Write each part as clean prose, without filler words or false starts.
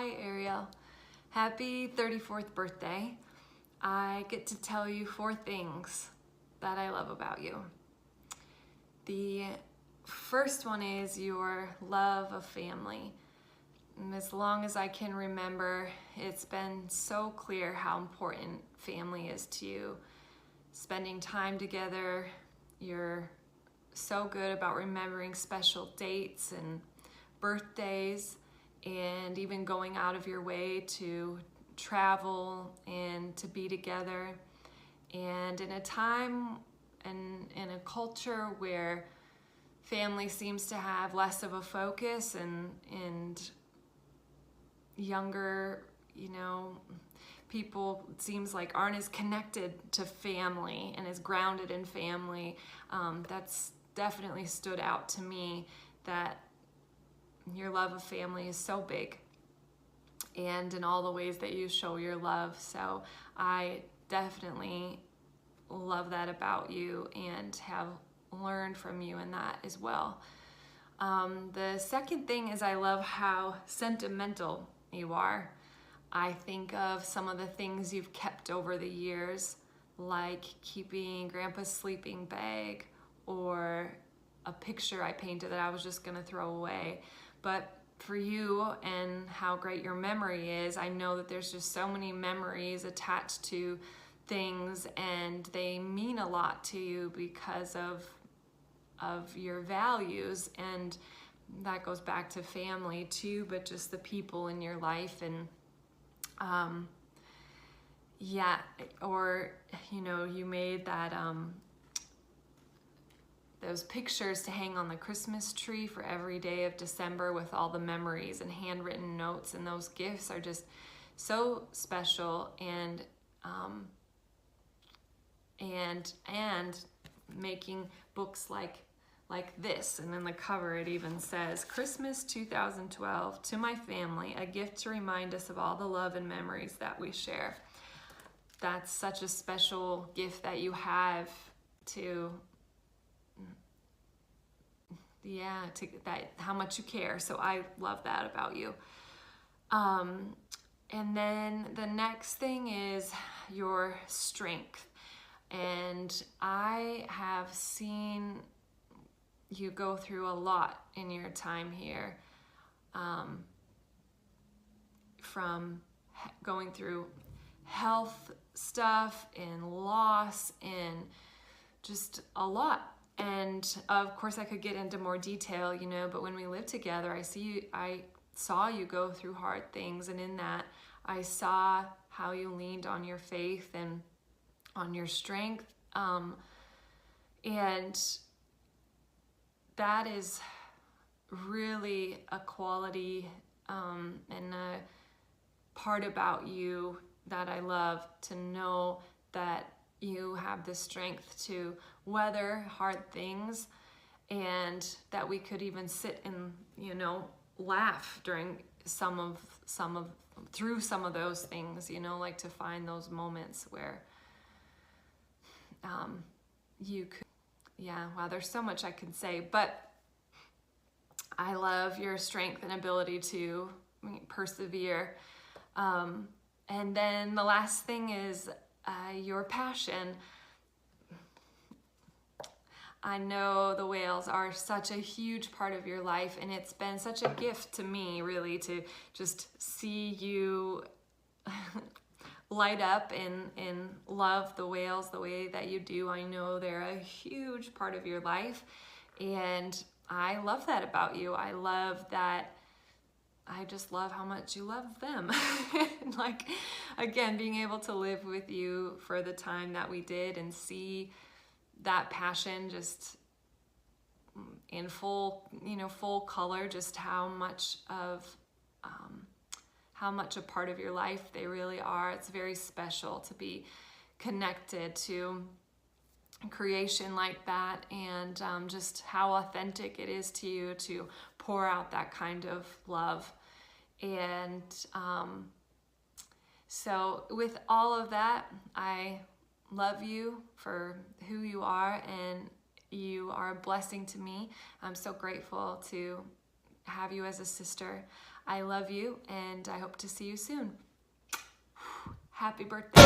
Hi, Ariel. Happy 34th birthday. I get to tell you 4 things that I love about you. The first one is your love of family. And as long as I can remember, it's been so clear how important family is to you. Spending time together, you're so good about remembering special dates and birthdays, and even going out of your way to travel and to be together. And in a time and in a culture where family seems to have less of a focus and younger, people, it seems like, aren't as connected to family and as grounded in family, that's definitely stood out to me, that your love of family is so big, and in all the ways that you show your love. So I definitely love that about you and have learned from you in that as well. The second thing is I love how sentimental you are. I think of some of the things you've kept over the years, like keeping Grandpa's sleeping bag or a picture I painted that I was just gonna throw away. But for you and how great your memory is, I know that there's just so many memories attached to things, and they mean a lot to you because of your values, and that goes back to family too, but just the people in your life. And you made that those pictures to hang on the Christmas tree for every day of December with all the memories and handwritten notes, and those gifts are just so special. And making books like this, and then the cover, it even says Christmas 2012 to my family, a gift to remind us of all the love and memories that we share. That's such a special gift that you have to how much you care. So I love that about you. And then the next thing is your strength. And I have seen you go through a lot in your time here, from going through health stuff and loss and just a lot. And of course I could get into more detail, but when we lived together, I saw you go through hard things, and in that I saw how you leaned on your faith and on your strength. And that is really a quality and a part about you that I love, to know that you have the strength to weather hard things, and that we could even sit and laugh during through some of those things, like to find those moments where you could, there's so much I can say, but I love your strength and ability to persevere. And then the last thing is your passion. I know the whales are such a huge part of your life, and it's been such a gift to me, really, to just see you light up and love the whales the way that you do. I know they're a huge part of your life, and I love that about you. I just love how much you love them. Like, again, being able to live with you for the time that we did and see that passion just in full color, just how much a part of your life they really are. It's very special to be connected to creation like that, and just how authentic it is to you to pour out that kind of love. And so with all of that, I love you for who you are, and you are a blessing to me. I'm so grateful to have you as a sister. I love you, and I hope to see you soon. Happy birthday.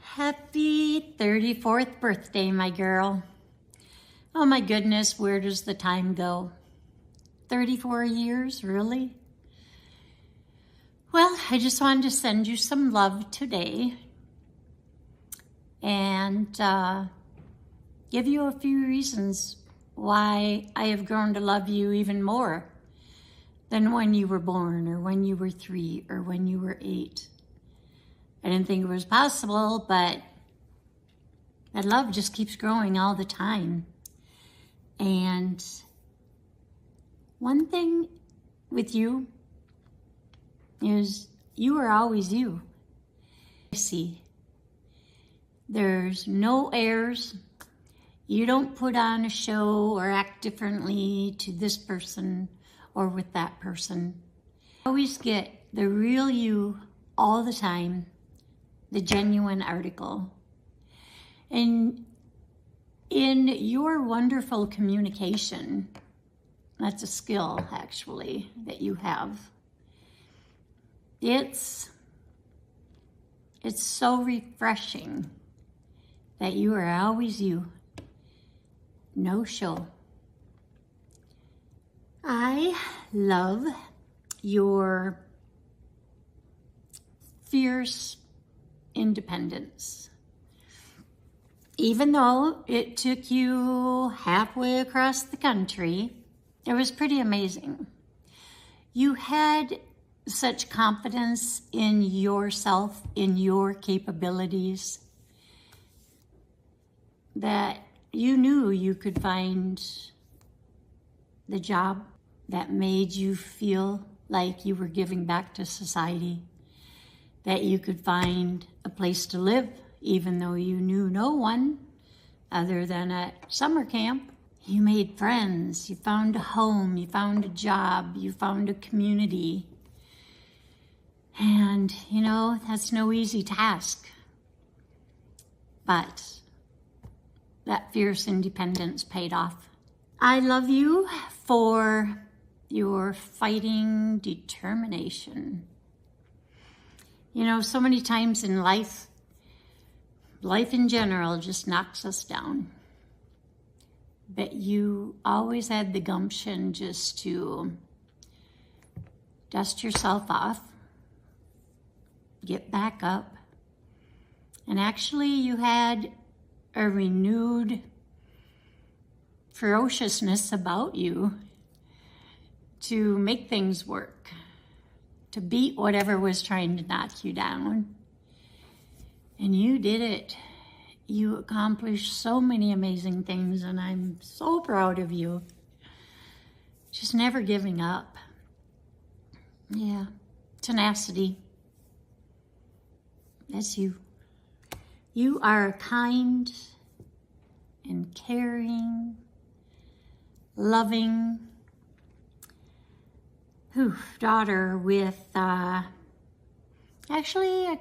Happy 34th birthday, my girl. Oh my goodness, where does the time go? 34 years, really? Well, I just wanted to send you some love today and give you a few reasons why I have grown to love you even more than when you were born, or when you were 3, or when you were 8. I didn't think it was possible, but that love just keeps growing all the time. And one thing with you is you are always you. See, there's no airs. You don't put on a show or act differently to this person or with that person. You always get the real you all the time, the genuine article. And in your wonderful communication, that's a skill actually that you have. It's so refreshing that you are always you. No show. I love your fierce independence. Even though it took you halfway across the country, it was pretty amazing. You had such confidence in yourself, in your capabilities, that you knew you could find the job that made you feel like you were giving back to society, that you could find a place to live, even though you knew no one other than at summer camp. You made friends, you found a home, you found a job, you found a community. And, you know, that's no easy task. But that fierce independence paid off. I love you for your fighting determination. You know, so many times in life in general just knocks us down. But you always had the gumption just to dust yourself off, get back up, and actually you had a renewed ferociousness about you to make things work, to beat whatever was trying to knock you down. And you did it. You accomplished so many amazing things, and I'm so proud of you. Just never giving up. Yeah, tenacity. That's you. You are kind and caring, loving daughter with actually a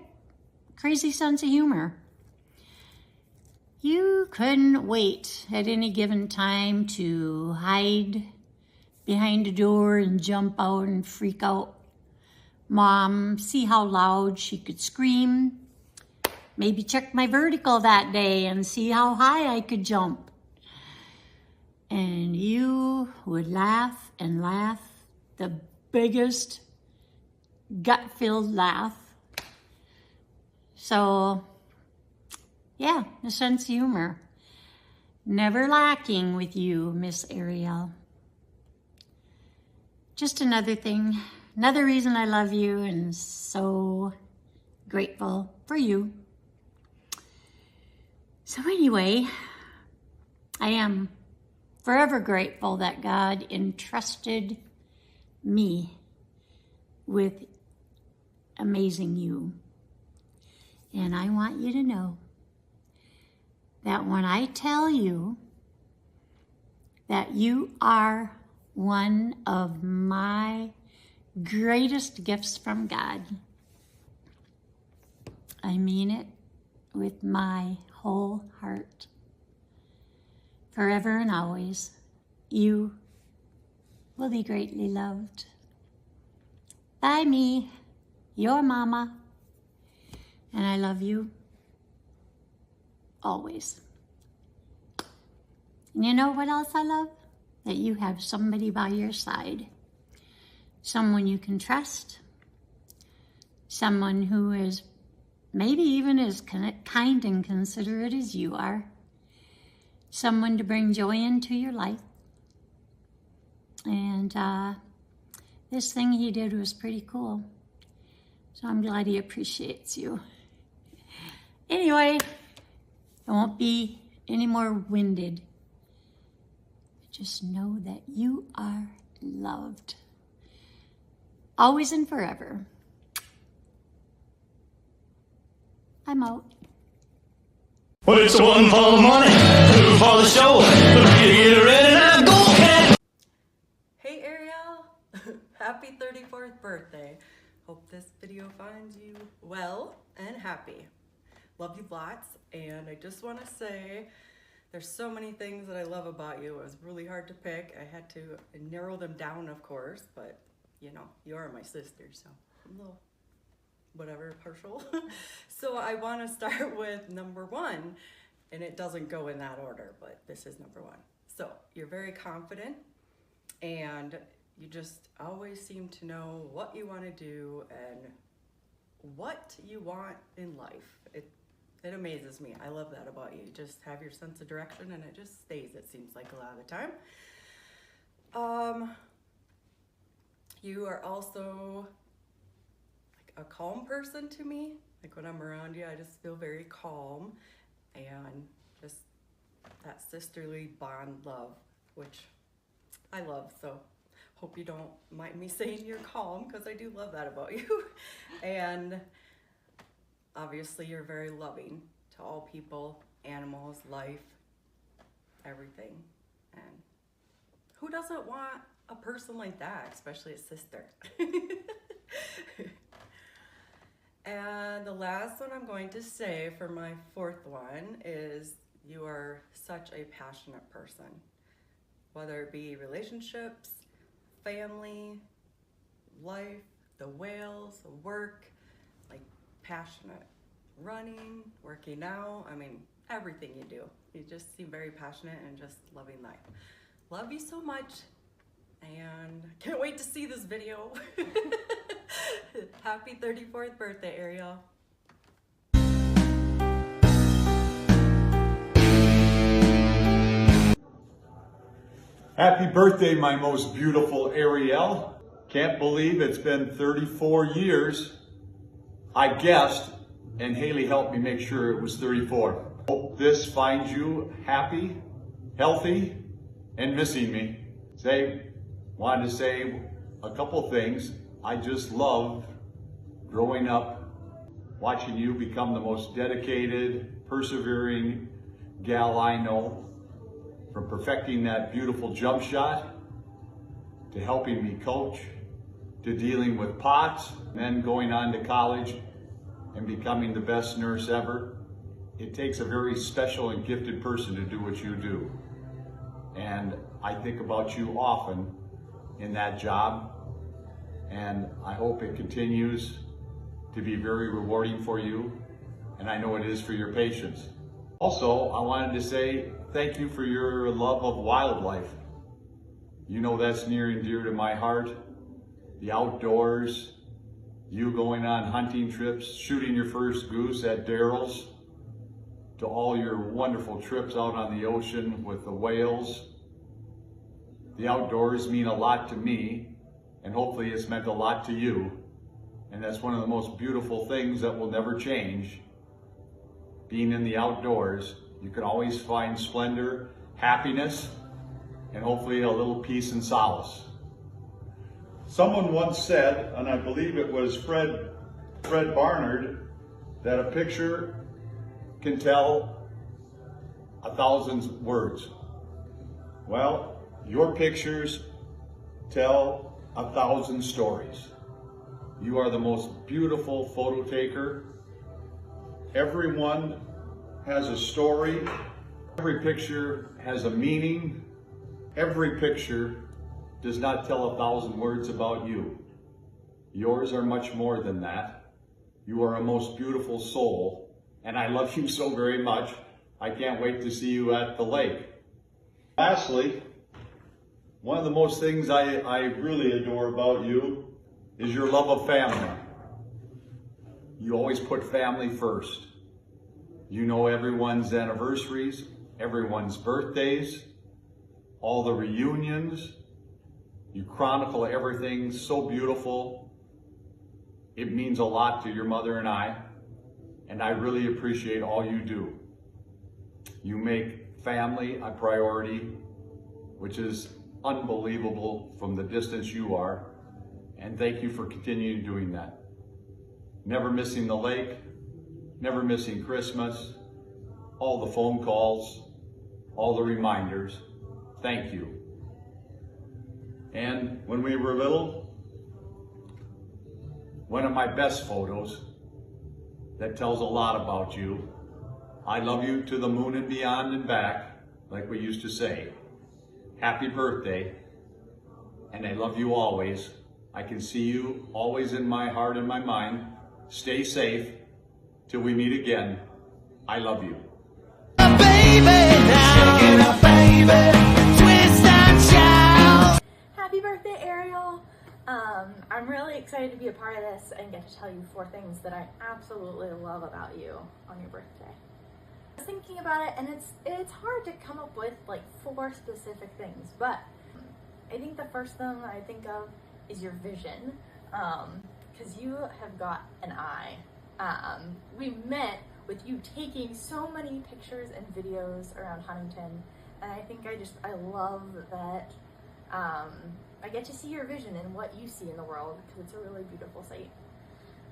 crazy sense of humor. You couldn't wait at any given time to hide behind a door and jump out and freak out Mom, see how loud she could scream. Maybe check my vertical that day and see how high I could jump. And you would laugh and laugh, the biggest gut-filled laugh. So, yeah, a sense of humor. Never lacking with you, Miss Ariel. Just another thing, another reason I love you and so grateful for you. So anyway, I am forever grateful that God entrusted me with amazing you. And I want you to know that when I tell you that you are one of my greatest gifts from God, I mean it with my whole heart. forever and always, you will be greatly loved. By me, your mama, and I love you always. And you know what else I love? That you have somebody by your side. Someone you can trust. Someone who is maybe even as kind and considerate as you are. Someone to bring joy into your life. And this thing he did was pretty cool. So I'm glad he appreciates you. Anyway, I won't be any more winded. Just know that you are loved. Always and forever. I'm out. Well, it's one for the money, two for the show. Get ready now, go cat. Hey Ariel, happy 34th birthday. Hope this video finds you well and happy. Love you lots, and I just want to say there's so many things that I love about you. It was really hard to pick. I had to narrow them down, of course, but you know, you are my sister, so I'm a little whatever, partial. So I want to start with number one, and it doesn't go in that order, but this is number one. So you're very confident, and you just always seem to know what you want to do and what you want in life. It amazes me. I love that about you. You just have your sense of direction, and it just stays, it seems like, a lot of the time. You are also like a calm person to me. Like when I'm around you, I just feel very calm, and just that sisterly bond love, which I love. So hope you don't mind me saying you're calm, because I do love that about you. And obviously you're very loving to all people, animals, life, everything. And who doesn't want a person like that, especially a sister? And the last one I'm going to say for my fourth one is you are such a passionate person, whether it be relationships, family, life, the whales, work, like passionate, running, working out, I mean, everything you do. You just seem very passionate and just loving life. Love you so much, and can't wait to see this video. Happy 34th birthday, Ariel. Happy birthday, my most beautiful Ariel. Can't believe it's been 34 years. I guessed, and Haley helped me make sure it was 34. Hope this finds you happy, healthy, and missing me. Wanted to say a couple things. I just love growing up, watching you become the most dedicated, persevering gal I know. From perfecting that beautiful jump shot, to helping me coach, to dealing with POTS, and then going on to college and becoming the best nurse ever. It takes a very special and gifted person to do what you do. And I think about you often in that job, and I hope it continues to be very rewarding for you, and I know it is for your patients. Also, I wanted to say thank you for your love of wildlife. You know that's near and dear to my heart. The outdoors, you going on hunting trips, shooting your first goose at Daryl's, to all your wonderful trips out on the ocean with the whales. The outdoors mean a lot to me, and hopefully it's meant a lot to you. And that's one of the most beautiful things that will never change. Being in the outdoors, you can always find splendor, happiness, and hopefully a little peace and solace. Someone once said, and I believe it was Fred Barnard, that a picture can tell 1,000 words. Well, your pictures tell 1,000 stories. You are the most beautiful photo taker. Everyone has a story Every picture has a meaning. Every picture does not tell 1,000 words about you. Yours are much more than that. You are a most beautiful soul, and I love you so very much. I can't wait to see you at the lake. Lastly, one of the most things I really adore about you is your love of family. You always put family first. You know everyone's anniversaries, everyone's birthdays, all the reunions. You chronicle everything so beautiful. It means a lot to your mother and I really appreciate all you do. You make family a priority, which is unbelievable from the distance you are, and thank you for continuing doing that. Never missing the lake, never missing Christmas, all the phone calls, all the reminders. Thank you. And when we were little, one of my best photos that tells a lot about you. I love you to the moon and beyond and back, like we used to say. Happy birthday, and I love you always. I can see you always in my heart and my mind. Stay safe till we meet again. I love you. Happy birthday, Ariel. I'm really excited to be a part of this and get to tell you 4 things that I absolutely love about you on your birthday. I was thinking about it, and it's hard to come up with like 4 specific things, but I think the first thing I think of is your vision, because you have got an eye. We met with you taking so many pictures and videos around Huntington, and I think I love that I get to see your vision and what you see in the world, because it's a really beautiful sight.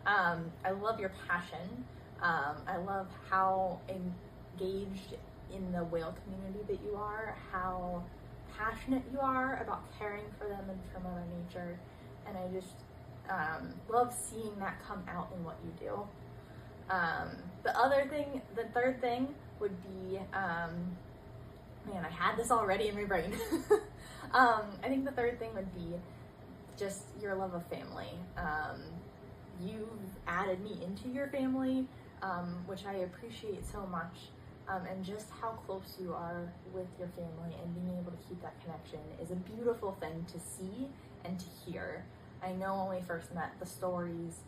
I love your passion. I love how engaged in the whale community that you are, how passionate you are about caring for them and for Mother Nature, and I just love seeing that come out in what you do. The third thing would be, man, I had this already in my brain. I think the third thing would be just your love of family. You've added me into your family, which I appreciate so much. And just how close you are with your family and being able to keep that connection is a beautiful thing to see and to hear. I know when we first met, the stories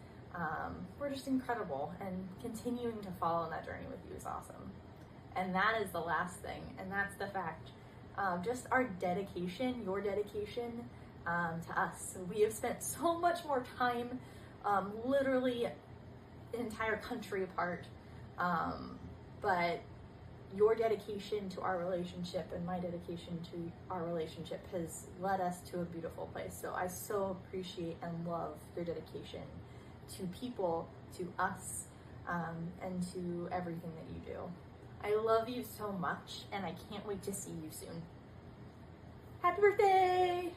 were just incredible, and continuing to follow on that journey with you is awesome. And that is the last thing, and that's the fact, just our dedication, your dedication to us. We have spent so much more time, literally an entire country apart, but your dedication to our relationship and my dedication to our relationship has led us to a beautiful place. So I so appreciate and love your dedication to people, to us, and to everything that you do. I love you so much, and I can't wait to see you soon. Happy birthday!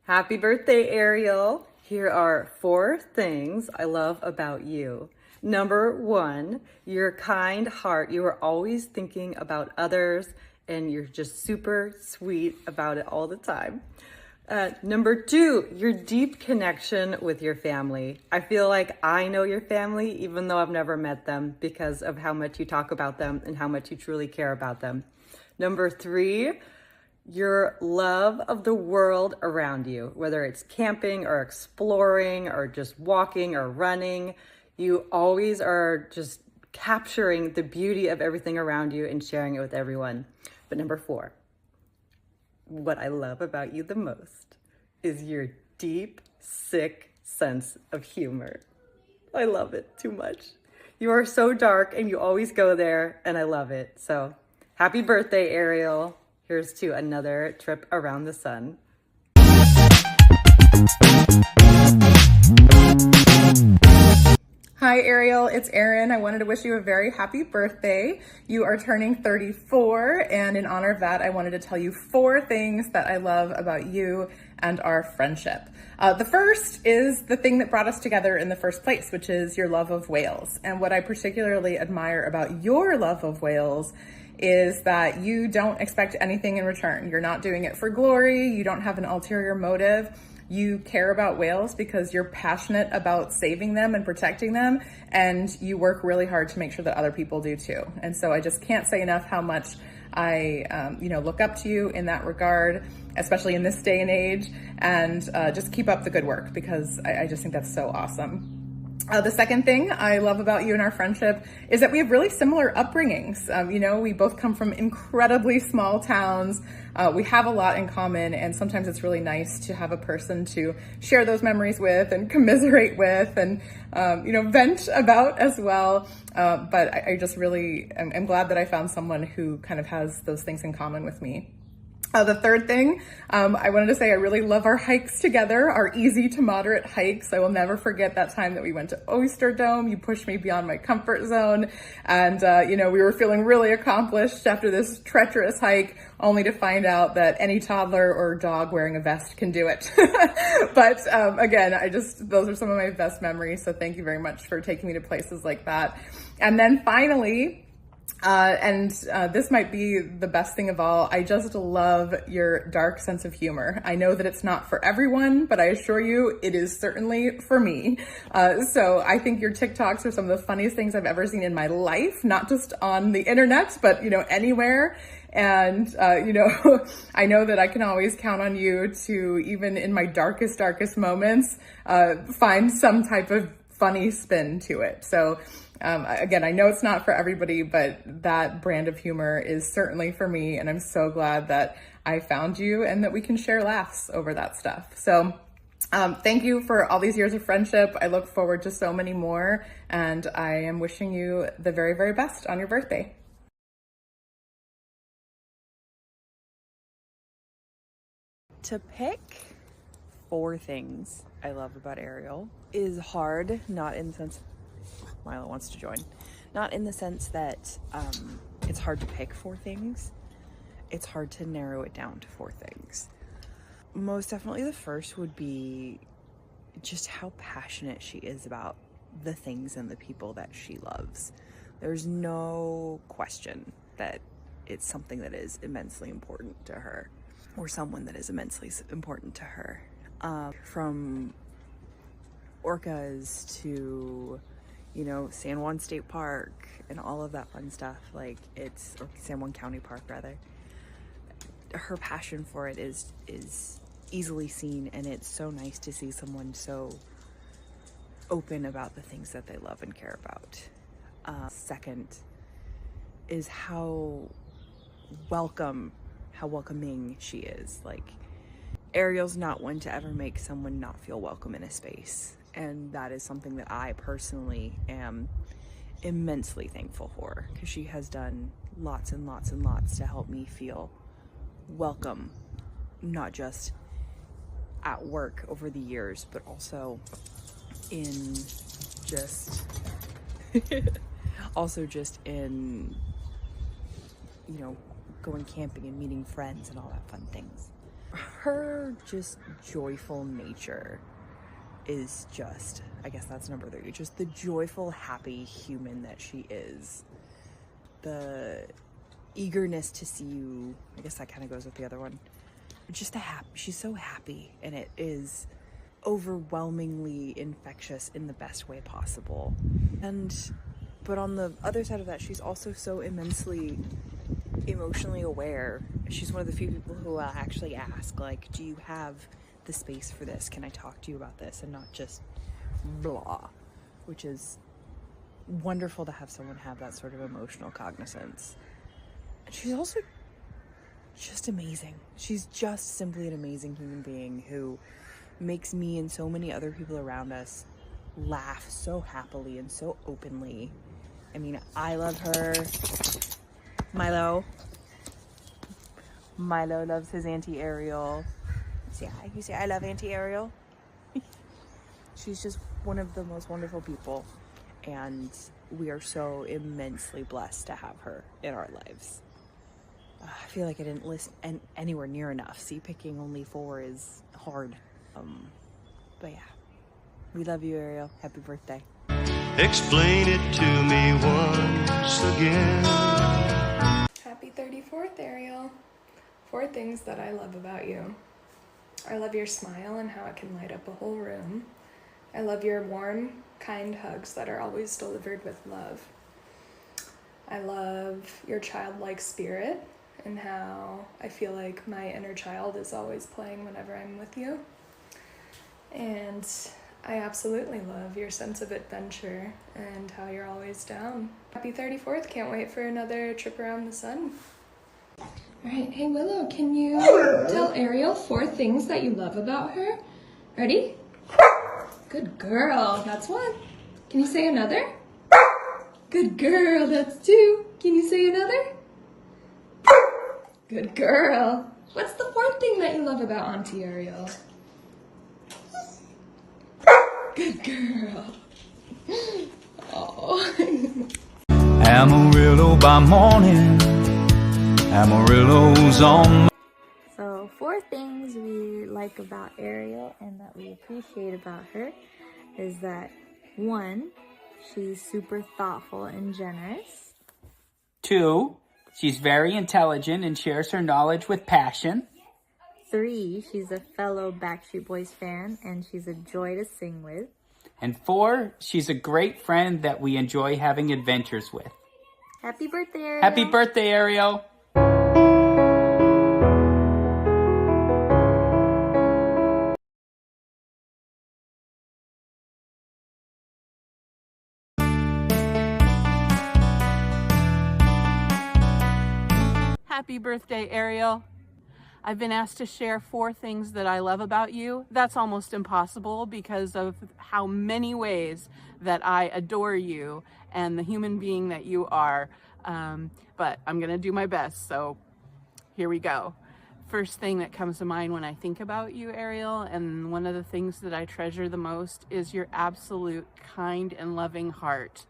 Happy birthday, Ariel. Here are 4 things I love about you. Number 1, your kind heart. You are always thinking about others, and you're just super sweet about it all the time. Number 2, your deep connection with your family. I feel like I know your family, even though I've never met them, because of how much you talk about them and how much you truly care about them. Number 3, your love of the world around you, whether it's camping or exploring or just walking or running. You always are just capturing the beauty of everything around you and sharing it with everyone. But number 4, what I love about you the most is your deep, sick sense of humor. I love it too much. You are so dark and you always go there, and I love it. So happy birthday, Ariel. Here's to another trip around the sun. Hi Ariel, it's Erin. I wanted to wish you a very happy birthday. You are turning 34, and in honor of that, I wanted to tell you 4 things that I love about you and our friendship. The first is the thing that brought us together in the first place, which is your love of whales. And what I particularly admire about your love of whales is that you don't expect anything in return. You're not doing it for glory. You don't have an ulterior motive. You care about whales because you're passionate about saving them and protecting them, and you work really hard to make sure that other people do too. And so I just can't say enough how much I, look up to you in that regard, especially in this day and age, and just keep up the good work because I just think that's so awesome. The second thing I love about you and our friendship is that we have really similar upbringings. We both come from incredibly small towns. We have a lot in common, and sometimes it's really nice to have a person to share those memories with and commiserate with and, vent about as well. But I just really am glad that I found someone who kind of has those things in common with me. The third thing, I wanted to say I really love our hikes together, our easy to moderate hikes. I will never forget that time that we went to Oyster Dome. You pushed me beyond my comfort zone. And, we were feeling really accomplished after this treacherous hike, only to find out that any toddler or dog wearing a vest can do it. But again, those are some of my best memories. So thank you very much for taking me to places like that. And then finally, this might be the best thing of all. I just love your dark sense of humor. I know that it's not for everyone, but I assure you it is certainly for me. So I think your TikToks are some of the funniest things I've ever seen in my life, not just on the internet, but, anywhere. And, I know that I can always count on you to, even in my darkest moments, find some type of funny spin to it. So, again, I know it's not for everybody, but that brand of humor is certainly for me. And I'm so glad that I found you and that we can share laughs over that stuff. So thank you for all these years of friendship. I look forward to so many more. And I am wishing you the very, very best on your birthday. To pick 4 things I love about Ariel is hard, not in the sense Milo wants to join. Not in the sense that it's hard to pick 4 things. It's hard to narrow it down to 4 things. Most definitely the first would be just how passionate she is about the things and the people that she loves. There's no question that it's something that is immensely important to her, or someone that is immensely important to her. From orcas to San Juan State Park and all of that fun stuff, or San Juan County Park rather. Her passion for it is easily seen, and it's so nice to see someone so open about the things that they love and care about. Second is how welcoming she is. Ariel's not one to ever make someone not feel welcome in a space. And that is something that I personally am immensely thankful for, because she has done lots and lots and lots to help me feel welcome, not just at work over the years, but also in just going camping and meeting friends and all that fun things. Her just joyful nature is just, I guess that's number 3, just the joyful, happy human that she is. The eagerness to see you, I guess that kind of goes with the other one. Just she's so happy, and it is overwhelmingly infectious in the best way possible. But on the other side of that, she's also so immensely emotionally aware. She's one of the few people who actually ask, do you have the space for this? Can I talk to you about this? And not just blah, which is wonderful to have someone have that sort of emotional cognizance. And she's also just amazing. She's just simply an amazing human being who makes me and so many other people around us laugh so happily and so openly. I mean, I love her. Milo loves his Auntie Ariel. You say I love Auntie Ariel? She's just one of the most wonderful people, and we are so immensely blessed to have her in our lives. I feel like I didn't list anywhere near enough. See, picking only 4 is hard. But yeah, we love you, Ariel. Happy birthday. Explain it to me once again. Happy 34th, Ariel. 4 things that I love about you. I love your smile and how it can light up a whole room. I love your warm, kind hugs that are always delivered with love. I love your childlike spirit and how I feel like my inner child is always playing whenever I'm with you. And I absolutely love your sense of adventure and how you're always down. Happy 34th, can't wait for another trip around the sun. All right, hey Willow, can you tell Ariel 4 things that you love about her? Ready? Good girl, that's 1. Can you say another? Good girl, that's 2. Can you say another? Good girl. What's the 4th thing that you love about Auntie Ariel? Good girl. Oh. Amarillo by morning, Amarillo's on. So 4 things we like about Ariel and that we appreciate about her is that 1, she's super thoughtful and generous. 2, she's very intelligent and shares her knowledge with passion. 3, she's a fellow Backstreet Boys fan and she's a joy to sing with. And 4, she's a great friend that we enjoy having adventures with. Happy birthday, Ariel! Happy birthday, Ariel! Happy birthday, Ariel. I've been asked to share 4 things that I love about you. That's almost impossible because of how many ways that I adore you and the human being that you are. But I'm gonna do my best, so here we go. First thing that comes to mind when I think about you, Ariel, and one of the things that I treasure the most is your absolute kind and loving heart.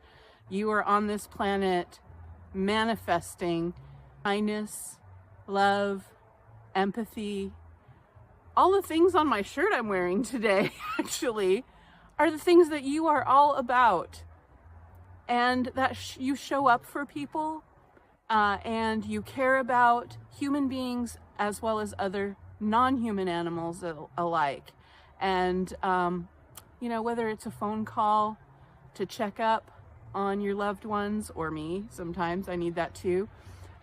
You are on this planet manifesting kindness, love, empathy. All the things on my shirt I'm wearing today, actually, are the things that you are all about. And that you show up for people and you care about human beings as well as other non-human animals alike. And, you know, whether it's a phone call to check up on your loved ones, or me, sometimes I need that too,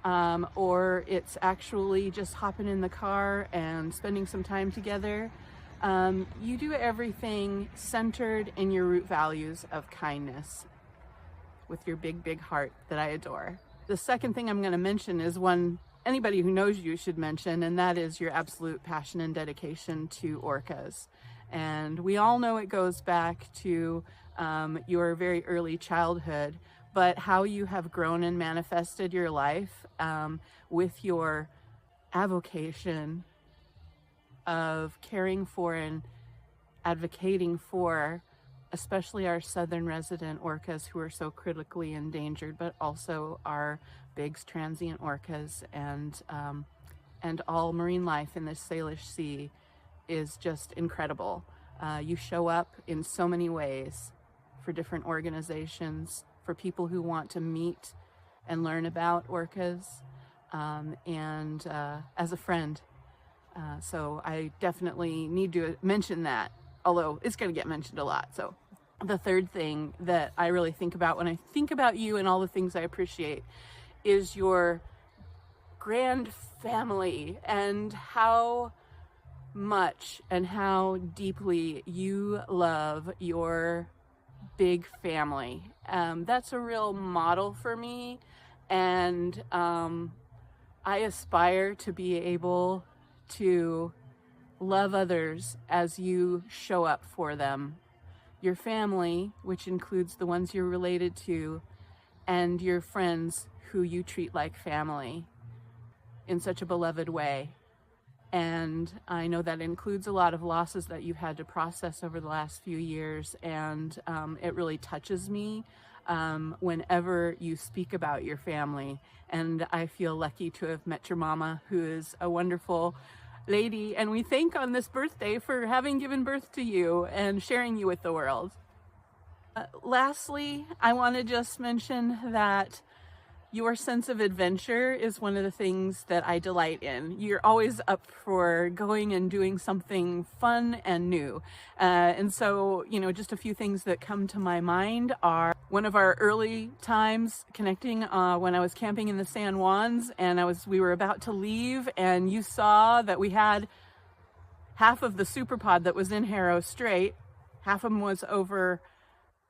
or it's actually just hopping in the car and spending some time together. You do everything centered in your root values of kindness with your big, big heart that I adore. The second thing I'm going to mention is one anybody who knows you should mention, and that is your absolute passion and dedication to orcas. And we all know it goes back to your very early childhood, but how you have grown and manifested your life with your avocation of caring for and advocating for especially our southern resident orcas who are so critically endangered, but also our big transient orcas and all marine life in this Salish Sea is just incredible. You show up in so many ways for different organizations, for people who want to meet and learn about orcas, and as a friend. So I definitely need to mention that, although it's going to get mentioned a lot. So the third thing that I really think about when I think about you and all the things I appreciate is your grand family and how much and how deeply you love your big family. That's a real model for me, and I aspire to be able to love others as you show up for them. Your family, which includes the ones you're related to, and your friends who you treat like family in such a beloved way. And I know that includes a lot of losses that you've had to process over the last few years, and it really touches me whenever you speak about your family. And I feel lucky to have met your mama, who is a wonderful lady, and we thank on this birthday for having given birth to you and sharing you with the world. Lastly, I want to just mention that your sense of adventure is one of the things that I delight in. You're always up for going and doing something fun and new. And so, you know, just a few things that come to my mind are one of our early times connecting when I was camping in the San Juans, and we were about to leave, and you saw that we had half of the super pod that was in Harrow Strait. Half of them was over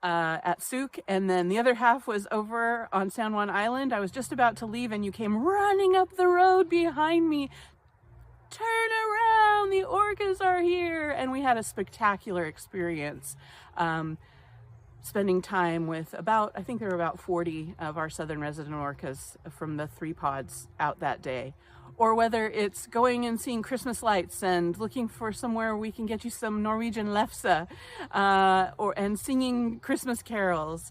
at Souk, and then the other half was over on San Juan Island. I was just about to leave, and you came running up the road behind me. Turn around, the orcas are here. And we had a spectacular experience spending time with I think there were about 40 of our southern resident orcas from the 3 pods out that day. Or whether it's going and seeing Christmas lights and looking for somewhere we can get you some Norwegian lefse, and singing Christmas carols,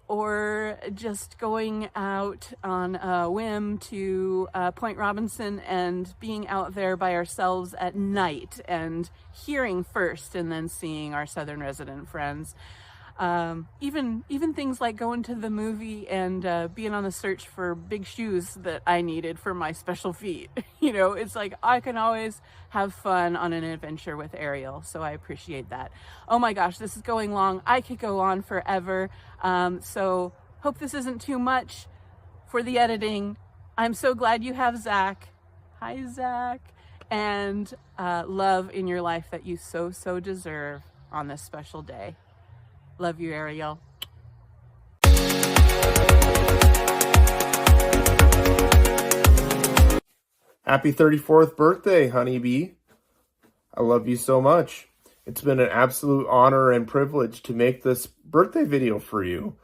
or just going out on a whim to Point Robinson and being out there by ourselves at night and hearing first and then seeing our southern resident friends. Even things like going to the movie and being on the search for big shoes that I needed for my special feet. You know, it's like I can always have fun on an adventure with Ariel, so I appreciate that. Oh my gosh, this is going long. I could go on forever. So hope this isn't too much for the editing. I'm so glad you have Zach. Hi, Zach. And love in your life that you so deserve on this special day. Love you, Ariel. Happy 34th birthday, honeybee. I love you so much. It's been an absolute honor and privilege to make this birthday video for you.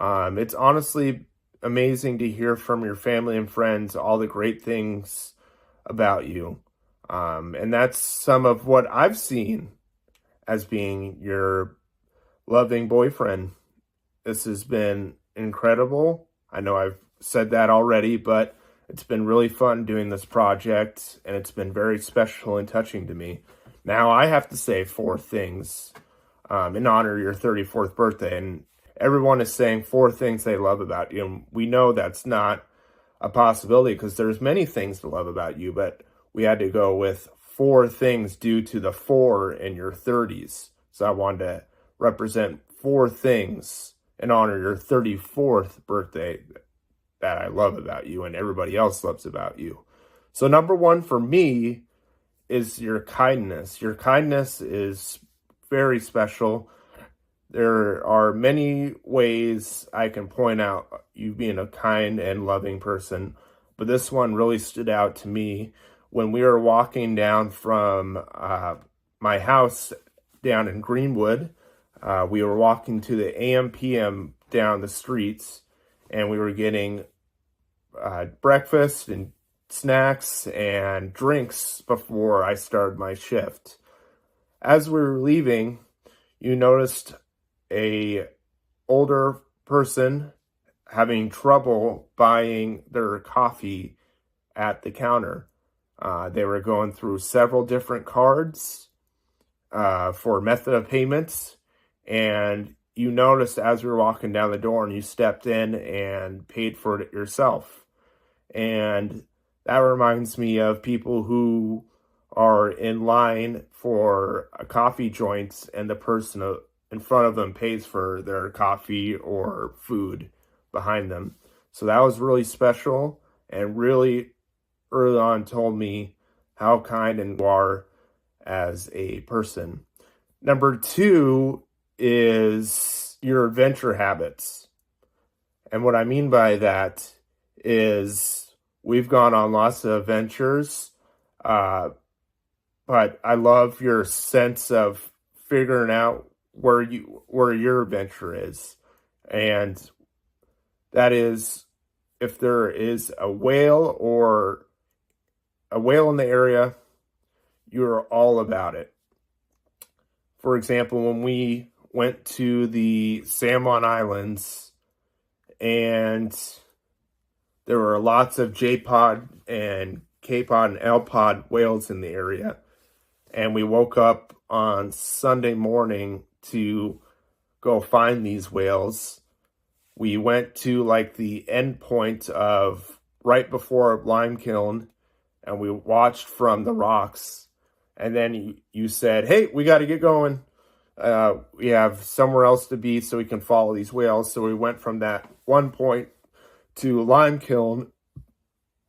It's honestly amazing to hear from your family and friends all the great things about you. And that's some of what I've seen as being your loving boyfriend. This has been incredible. I know I've said that already, but it's been really fun doing this project, and it's been very special and touching to me. Now I have to say 4 things in honor of your 34th birthday, and everyone is saying 4 things they love about you. And we know that's not a possibility because there's many things to love about you, but we had to go with 4 things due to the 4 in your 30s. So I wanted to represent 4 things in honor of your 34th birthday that I love about you and everybody else loves about you. So number 1 for me is your kindness. Your kindness is very special. There are many ways I can point out you being a kind and loving person, but this one really stood out to me when we were walking down from my house down in Greenwood. We were walking to the AM/PM down the streets, and we were getting breakfast and snacks and drinks before I started my shift. As we were leaving, you noticed a older person having trouble buying their coffee at the counter. They were going through several different cards for method of payments, and you noticed as we were walking down the door and you stepped in and paid for it yourself. And that reminds me of people who are in line for a coffee joint and the person in front of them pays for their coffee or food behind them. So that was really special and really early on told me how kind and you are as a person. Number 2 is your adventure habits. And what I mean by that is we've gone on lots of adventures, but I love your sense of figuring out where your adventure is. And that is if there is a whale in the area, you're all about it. For example, when we went to the San Juan Islands and there were lots of J-Pod and Cape Cod and Alpod whales in the area. And we woke up on Sunday morning to go find these whales. We went to like the end point of right before Lime Kiln, and we watched from the rocks. And then you said, hey, we got to get going. We have somewhere else to be so we can follow these whales. So we went from that one point to Lime Kiln,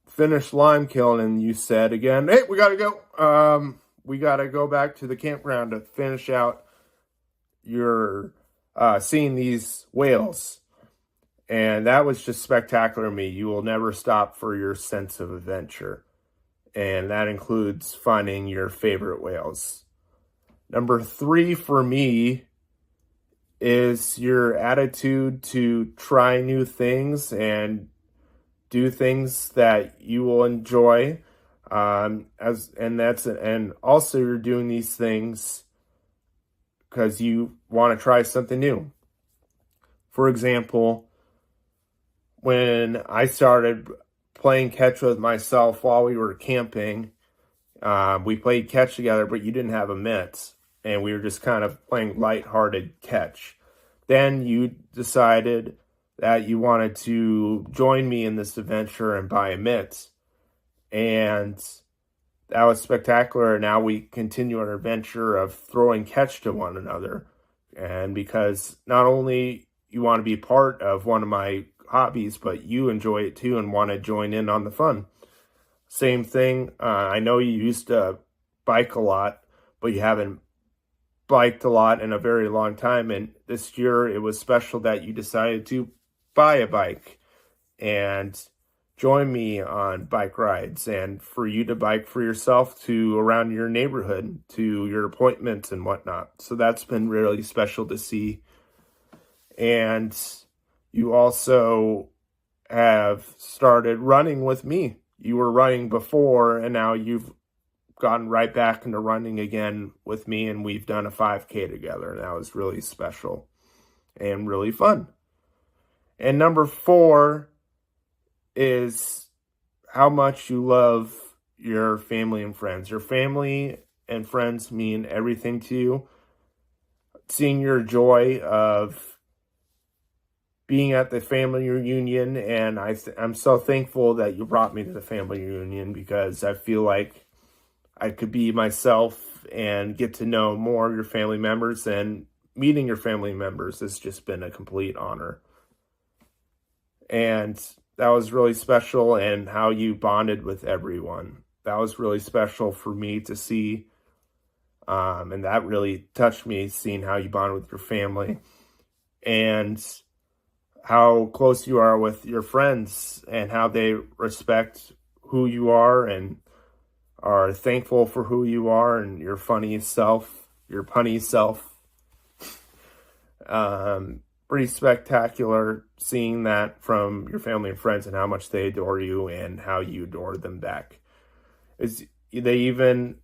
finished Lime Kiln, and you said again, hey, we got to go. We got to go back to the campground to finish out your seeing these whales. And that was just spectacular to me. You will never stop for your sense of adventure. And that includes finding your favorite whales. Number 3 for me is your attitude to try new things and do things that you will enjoy. And also you're doing these things because you want to try something new. For example, when I started playing catch with myself while we were camping, we played catch together, but you didn't have a mitt, and we were just kind of playing lighthearted catch. Then you decided that you wanted to join me in this adventure and buy a mitt, and that was spectacular. Now we continue our adventure of throwing catch to one another, and because not only you want to be part of one of my hobbies, but you enjoy it too and want to join in on the fun. Same thing, I know you used to bike a lot, but you haven't biked a lot in a very long time, and this year it was special that you decided to buy a bike and join me on bike rides, and for you to bike for yourself to around your neighborhood, to your appointments and whatnot. So that's been really special to see. And you also have started running with me. You were running before, and now you've gotten right back into running again with me, and we've done a 5K together. And that was really special and really fun. And number 4 is how much you love your family and friends. Your family and friends mean everything to you. Seeing your joy of being at the family reunion, and I'm so thankful that you brought me to the family reunion, because I feel like I could be myself and get to know more of your family members, and meeting your family members has just been a complete honor. And that was really special, and how you bonded with everyone. That was really special for me to see, and that really touched me, seeing how you bond with your family, and how close you are with your friends, and how they respect who you are and are thankful for who you are and your funny self, your punny self. Pretty spectacular seeing that from your family and friends, and how much they adore you and how you adore them back. They even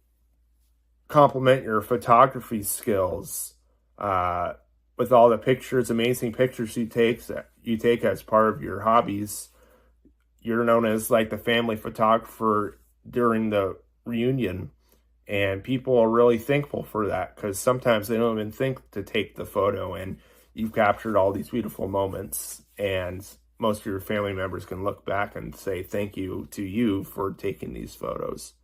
compliment your photography skills with all the pictures, amazing pictures you take as part of your hobbies. You're known as like the family photographer during the reunion, and people are really thankful for that, because sometimes they don't even think to take the photo, and you've captured all these beautiful moments, and most of your family members can look back and say thank you to you for taking these photos.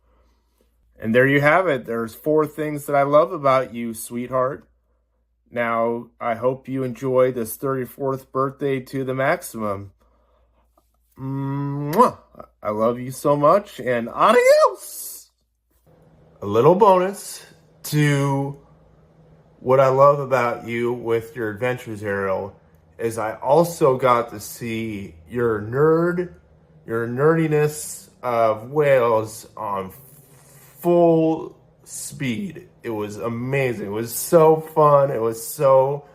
And there you have it. There's 4 things that I love about you, sweetheart. Now, I hope you enjoy this 34th birthday to the maximum. Mwah! I love you so much, and adios! A little bonus to what I love about you with your adventures, Ariel, is I also got to see your nerdiness of whales on full speed. It was amazing. It was so fun. It was so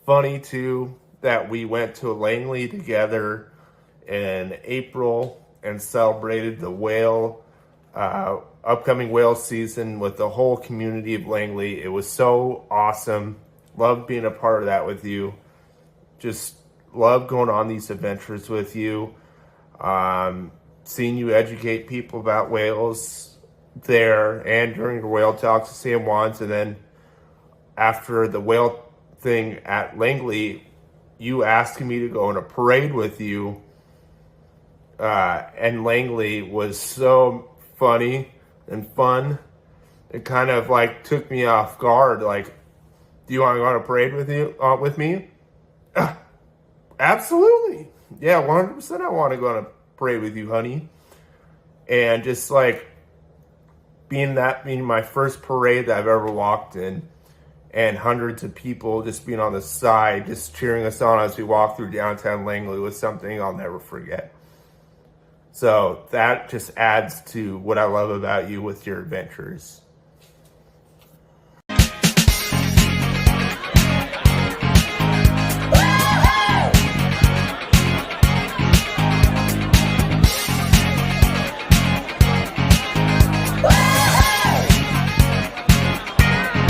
funny too that we went to Langley together in April and celebrated the upcoming whale season with the whole community of Langley. It was so awesome. Loved being a part of that with you. Just love going on these adventures with you. seen you educate people about whales there and during the whale talks at San Juan's, and then after the whale thing at Langley, you asking me to go on a parade with you. And Langley was so funny and fun. It kind of like took me off guard. Like, do you want to go on a parade with me? Absolutely. Yeah, 100% I want to go on a parade with you, honey. And just like being my first parade that I've ever walked in, and hundreds of people just being on the side, just cheering us on as we walk through downtown Langley was something I'll never forget. So that just adds to what I love about you with your adventures.